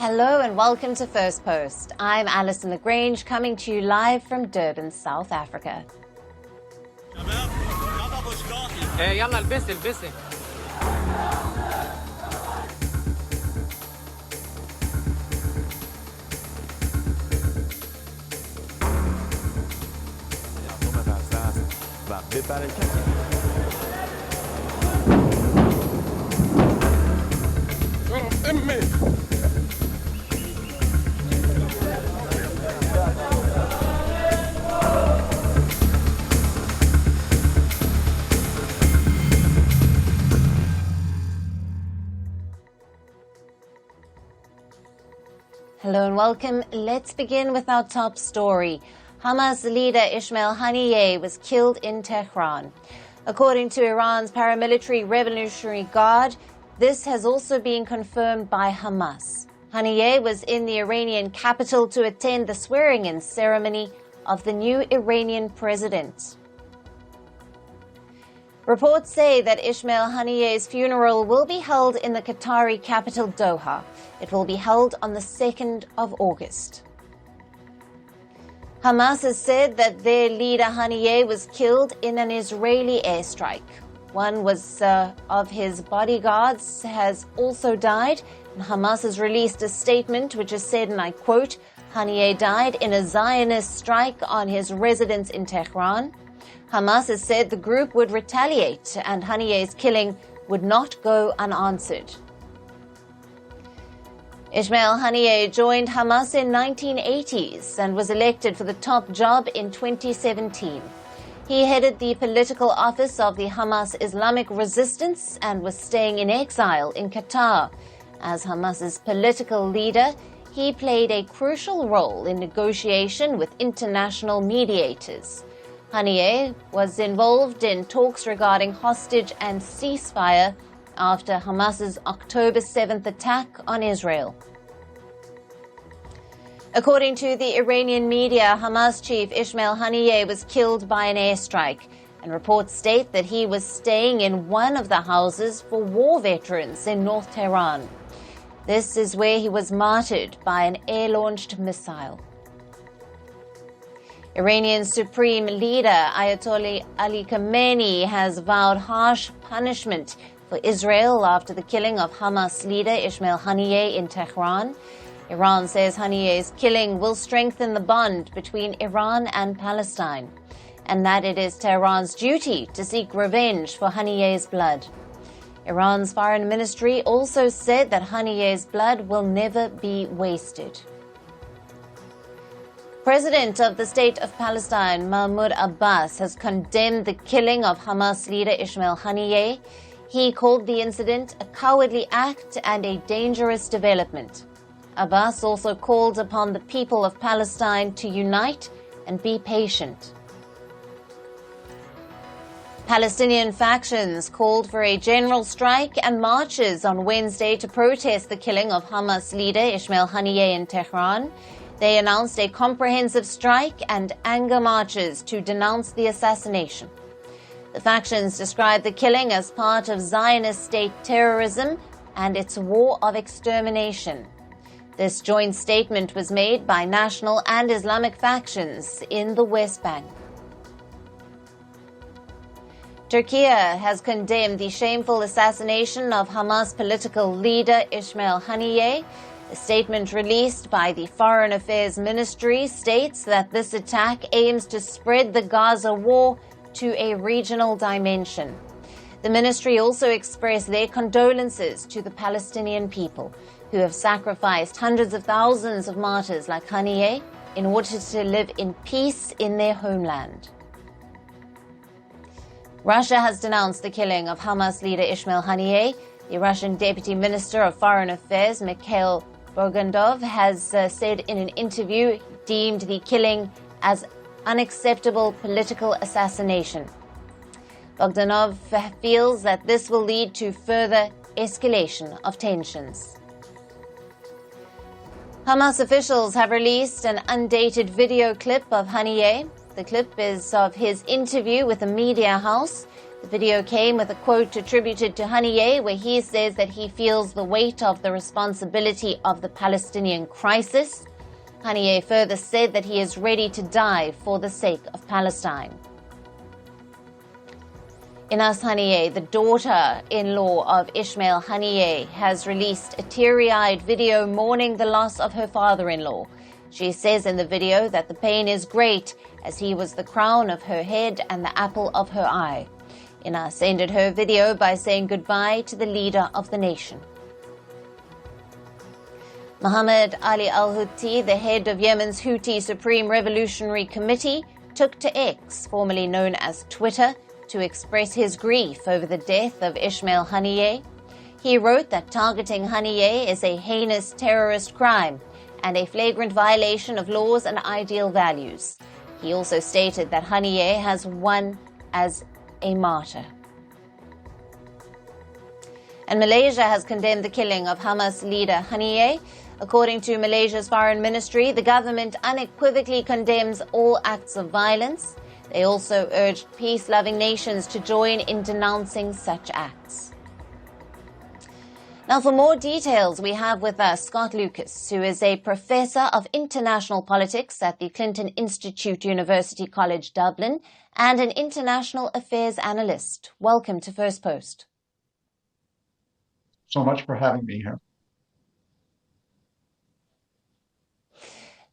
Hello and welcome to First Post. I'm Alison Lagrange coming to you live from Durban, South Africa. يلا البسي Hello and welcome. Let's begin with our top story. Hamas leader Ismail Haniyeh was killed in Tehran. According to Iran's paramilitary Revolutionary Guard, this has also been confirmed by Hamas. Haniyeh was in the Iranian capital to attend the swearing-in ceremony of the new Iranian president. Reports say that Ismail Haniyeh's funeral will be held in the Qatari capital Doha. It will be held on the 2nd of August. Hamas has said that their leader Haniyeh was killed in an Israeli airstrike. One of his bodyguards has also died, and Hamas has released a statement which has said, and I quote, Haniyeh died in a Zionist strike on his residence in Tehran. Hamas has said the group would retaliate and Haniyeh's killing would not go unanswered. Ismail Haniyeh joined Hamas in 1980s and was elected for the top job in 2017. He headed the political office of the Hamas Islamic Resistance and was staying in exile in Qatar. As Hamas's political leader, he played a crucial role in negotiation with international mediators. Haniyeh was involved in talks regarding hostage and ceasefire after Hamas's October 7th attack on Israel. According to the Iranian media, Hamas chief Ismail Haniyeh was killed by an airstrike, and reports state that he was staying in one of the houses for war veterans in North Tehran. This is where he was martyred by an air-launched missile. Iranian Supreme Leader Ayatollah Ali Khamenei has vowed harsh punishment for Israel after the killing of Hamas leader Ismail Haniyeh in Tehran. Iran says Haniyeh's killing will strengthen the bond between Iran and Palestine, and that it is Tehran's duty to seek revenge for Haniyeh's blood. Iran's foreign ministry also said that Haniyeh's blood will never be wasted. President of the State of Palestine, Mahmoud Abbas, has condemned the killing of Hamas leader Ismail Haniyeh. He called the incident a cowardly act and a dangerous development. Abbas also called upon the people of Palestine to unite and be patient. Palestinian factions called for a general strike and marches on Wednesday to protest the killing of Hamas leader Ismail Haniyeh in Tehran. They announced a comprehensive strike and anger marches to denounce the assassination. The factions described the killing as part of Zionist state terrorism and its war of extermination. This joint statement was made by national and Islamic factions in the West Bank. Turkey has condemned the shameful assassination of Hamas political leader Ismail Haniyeh. A statement released by the Foreign Affairs Ministry states that this attack aims to spread the Gaza war to a regional dimension. The ministry also expressed their condolences to the Palestinian people, who have sacrificed hundreds of thousands of martyrs like Haniyeh in order to live in peace in their homeland. Russia has denounced the killing of Hamas leader Ismail Haniyeh. The Russian Deputy Minister of Foreign Affairs, Mikhail Bogdanov, has said in an interview he deemed the killing as unacceptable political assassination. Bogdanov feels that this will lead to further escalation of tensions. Hamas officials have released an undated video clip of Haniyeh. The clip is of his interview with a media house. The video came with a quote attributed to Haniyeh, where he says that he feels the weight of the responsibility of the Palestinian crisis. Haniyeh further said that he is ready to die for the sake of Palestine. Inas Haniyeh, the daughter-in-law of Ismail Haniyeh, has released a teary-eyed video mourning the loss of her father-in-law. She says in the video that the pain is great, as he was the crown of her head and the apple of her eye. Inas ended her video by saying goodbye to the leader of the nation. Mohammed Ali al-Houthi, the head of Yemen's Houthi Supreme Revolutionary Committee, took to X, formerly known as Twitter, to express his grief over the death of Ismail Haniyeh. He wrote that targeting Haniyeh is a heinous terrorist crime and a flagrant violation of laws and ideal values. He also stated that Haniyeh has won as a martyr. And Malaysia has condemned the killing of Hamas leader Haniyeh. According to Malaysia's foreign ministry, the government unequivocally condemns all acts of violence. They also urged peace-loving nations to join in denouncing such acts. Now, for more details, we have with us Scott Lucas, who is a professor of international politics at the Clinton Institute, University College Dublin, and an international affairs analyst. Welcome to First Post. So much for having me here.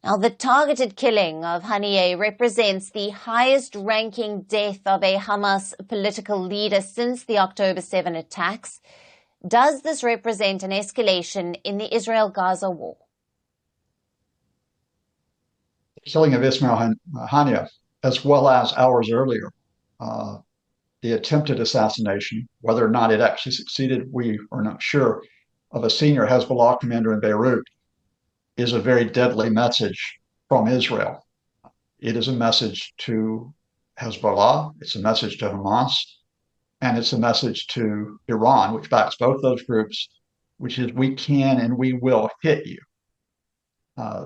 Now, the targeted killing of Haniyeh represents the highest-ranking death of a Hamas political leader since the October 7 attacks. Does this represent an escalation in the Israel-Gaza war? The killing of Ismail Haniyeh, as well as hours earlier, the attempted assassination, whether or not it actually succeeded, we are not sure, of a senior Hezbollah commander in Beirut, is a very deadly message from Israel. It is a message to Hezbollah, it's a message to Hamas, and it's a message to Iran, which backs both those groups, which is we can and we will hit you.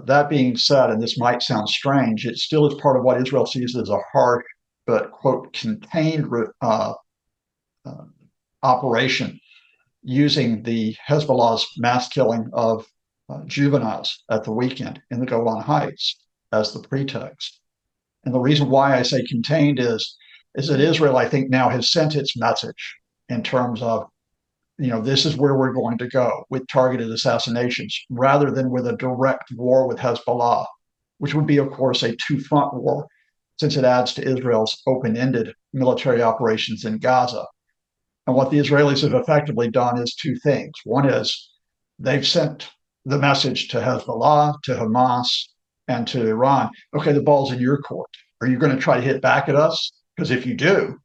That being said, and this might sound strange, it still is part of what Israel sees as a harsh but, quote, contained operation using the Hezbollah's mass killing of juveniles at the weekend in the Golan Heights as the pretext. And the reason why I say contained is that Israel, I think, now has sent its message in terms of, this is where we're going to go with targeted assassinations rather than with a direct war with Hezbollah, which would be, of course, a two-front war since it adds to Israel's open-ended military operations in Gaza. And what the Israelis have effectively done is two things. One is they've sent the message to Hezbollah, to Hamas, and to Iran, okay, the ball's in your court. Are you going to try to hit back at us? Because if you do,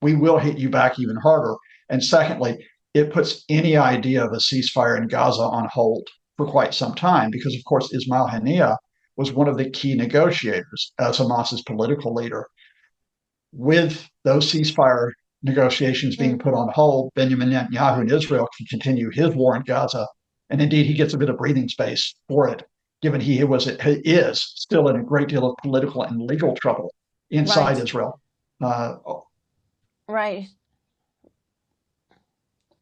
we will hit you back even harder. And secondly, it puts any idea of a ceasefire in Gaza on hold for quite some time because, of course, Ismail Haniyeh was one of the key negotiators as Hamas's political leader. With those ceasefire negotiations being put on hold, Benjamin Netanyahu in Israel can continue his war in Gaza. And indeed, he gets a bit of breathing space for it, given he is still in a great deal of political and legal trouble inside Israel. Right.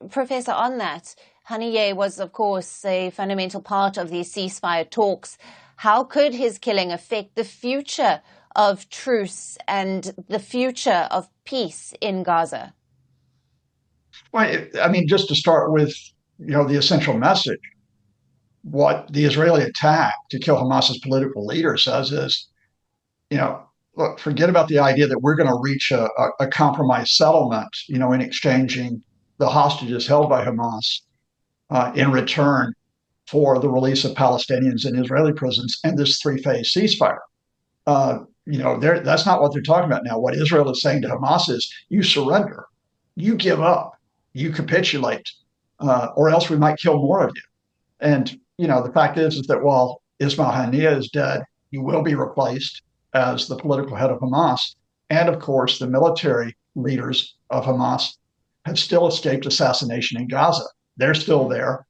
Professor, on that, Haniyeh was, of course, a fundamental part of these ceasefire talks. How could his killing affect the future of truce and the future of peace in Gaza? Well, I mean, just to start with, the essential message, what the Israeli attack to kill Hamas's political leader says is, look, forget about the idea that we're going to reach a compromise settlement, in exchanging the hostages held by Hamas in return for the release of Palestinians in Israeli prisons and this three-phase ceasefire. That's not what they're talking about now. What Israel is saying to Hamas is, you surrender, you give up, you capitulate, or else we might kill more of you. And, the fact is that while Ismail Haniyeh is dead, he will be replaced as the political head of Hamas. And of course, the military leaders of Hamas have still escaped assassination in Gaza. They're still there.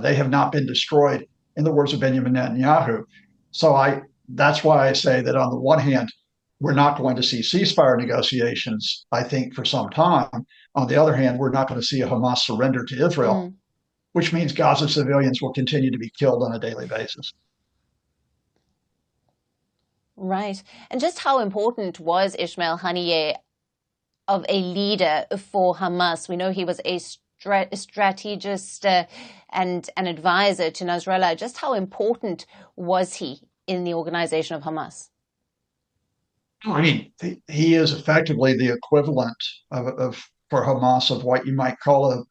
They have not been destroyed, in the words of Benjamin Netanyahu. So that's why I say that on the one hand, we're not going to see ceasefire negotiations, I think, for some time. On the other hand, we're not going to see a Hamas surrender to Israel, which means Gaza civilians will continue to be killed on a daily basis. Right. And just how important was Ismail Haniyeh of a leader for Hamas? We know he was a strategist and an advisor to Nasrallah. Just how important was he in the organization of Hamas? I mean, he is effectively the equivalent for Hamas of what you might call a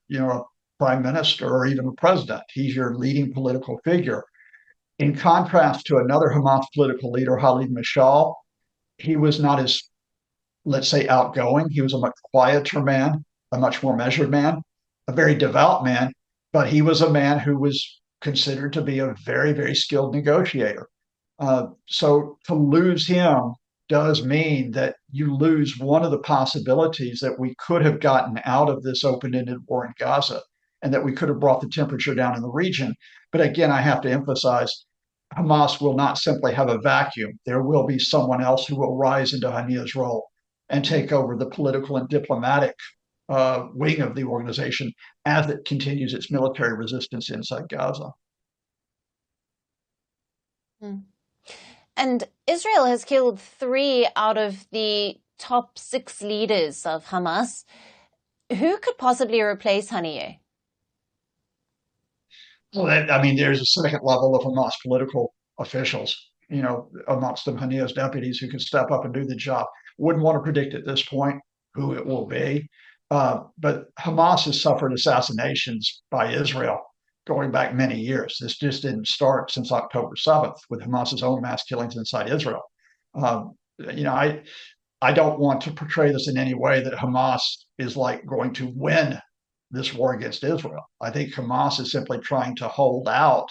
prime minister or even a president. He's your leading political figure. In contrast to another Hamas political leader, Khalid Mashal, he was not as, let's say, outgoing. He was a much quieter man, a much more measured man, a very devout man, but he was a man who was considered to be a very, very skilled negotiator. So to lose him does mean that you lose one of the possibilities that we could have gotten out of this open-ended war in Gaza and that we could have brought the temperature down in the region. But again, I have to emphasize, Hamas will not simply have a vacuum. There will be someone else who will rise into Haniyeh's role and take over the political and diplomatic wing of the organization as it continues its military resistance inside Gaza. And Israel has killed 3 out of the top 6 leaders of Hamas. Who could possibly replace Haniyeh? Well, there's a second level of Hamas political officials, amongst them Haniyeh's deputies who can step up and do the job. Wouldn't want to predict at this point who it will be. But Hamas has suffered assassinations by Israel going back many years. This just didn't start since October 7th with Hamas's own mass killings inside Israel. I don't want to portray this in any way that Hamas is like going to win this war against Israel. I think Hamas is simply trying to hold out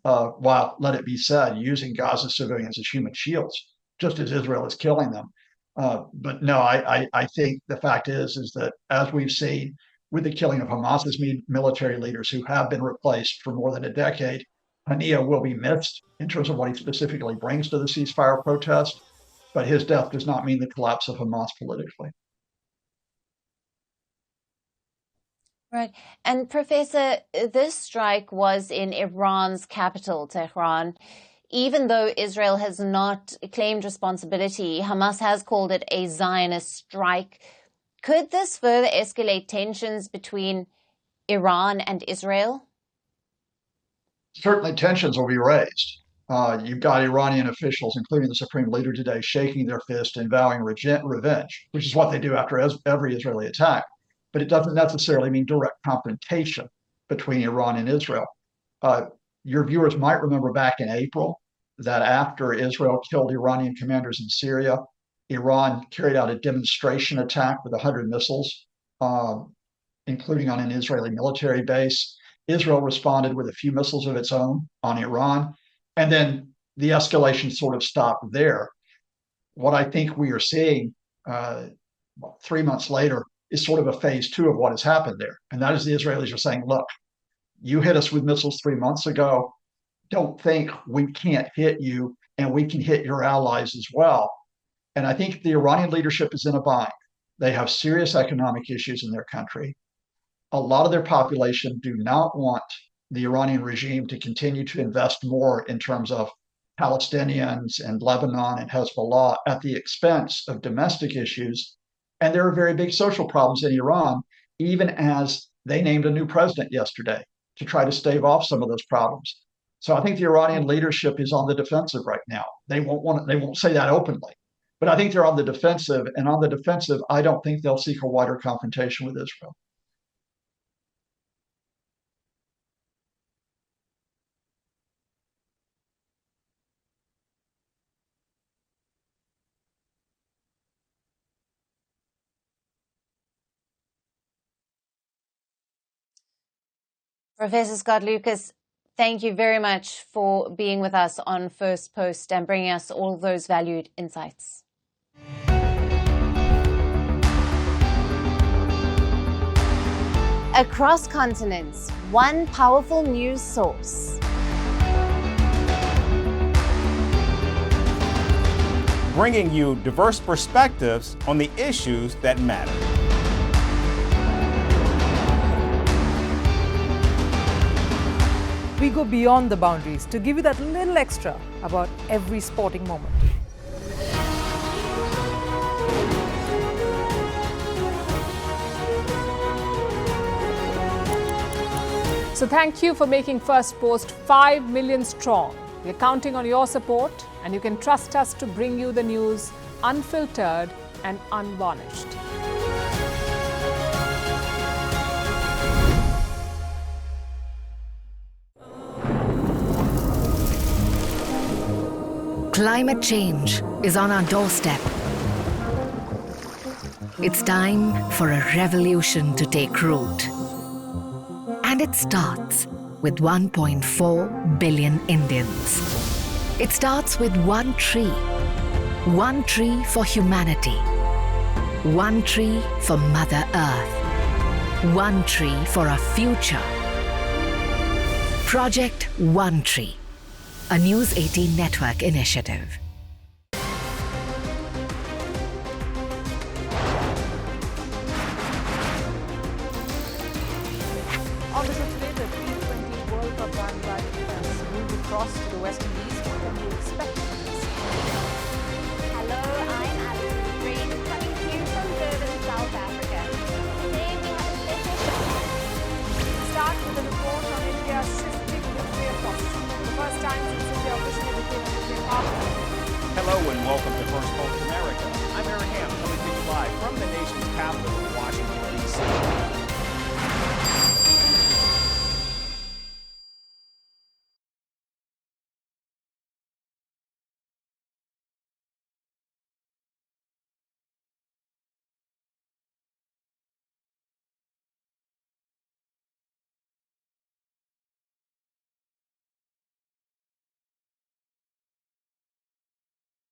while, let it be said, using Gaza civilians as human shields, just as Israel is killing them. But no, I think the fact is that as we've seen with the killing of Hamas's military leaders who have been replaced for more than a decade, Haniyeh will be missed in terms of what he specifically brings to the ceasefire protest, but his death does not mean the collapse of Hamas politically. Right. And Professor, this strike was in Iran's capital, Tehran. Even though Israel has not claimed responsibility, Hamas has called it a Zionist strike. Could this further escalate tensions between Iran and Israel? Certainly tensions will be raised. You've got Iranian officials, including the supreme leader today, shaking their fist and vowing revenge, which is what they do after every Israeli attack. But it doesn't necessarily mean direct confrontation between Iran and Israel. Your viewers might remember back in April that after Israel killed Iranian commanders in Syria, Iran carried out a demonstration attack with 100 missiles, including on an Israeli military base. Israel responded with a few missiles of its own on Iran, and then the escalation sort of stopped there. What I think we are seeing 3 months later is sort of a phase 2 of what has happened there. And that is the Israelis are saying, look, you hit us with missiles 3 months ago. Don't think we can't hit you, and we can hit your allies as well. And I think the Iranian leadership is in a bind. They have serious economic issues in their country. A lot of their population do not want the Iranian regime to continue to invest more in terms of Palestinians and Lebanon and Hezbollah at the expense of domestic issues. And there are very big social problems in Iran, even as they named a new president yesterday to try to stave off some of those problems. So I think the Iranian leadership is on the defensive right now. They won't say that openly, but I think they're on the defensive. And on the defensive, I don't think they'll seek a wider confrontation with Israel. Professor Scott Lucas, thank you very much for being with us on First Post and bringing us all those valued insights. Across continents, one powerful news source. bringing you diverse perspectives on the issues that matter. We go beyond the boundaries to give you that little extra about every sporting moment. So thank you for making First Post 5 million strong. We're counting on your support, and you can trust us to bring you the news unfiltered and unvarnished. Climate change is on our doorstep. It's time for a revolution to take root. And it starts with 1.4 billion Indians. It starts with one tree for humanity, one tree for Mother Earth, one tree for a future. Project One Tree, a News 18 network initiative. On the show today, the T20 World Cup Bangladesh has moved across to the West Indies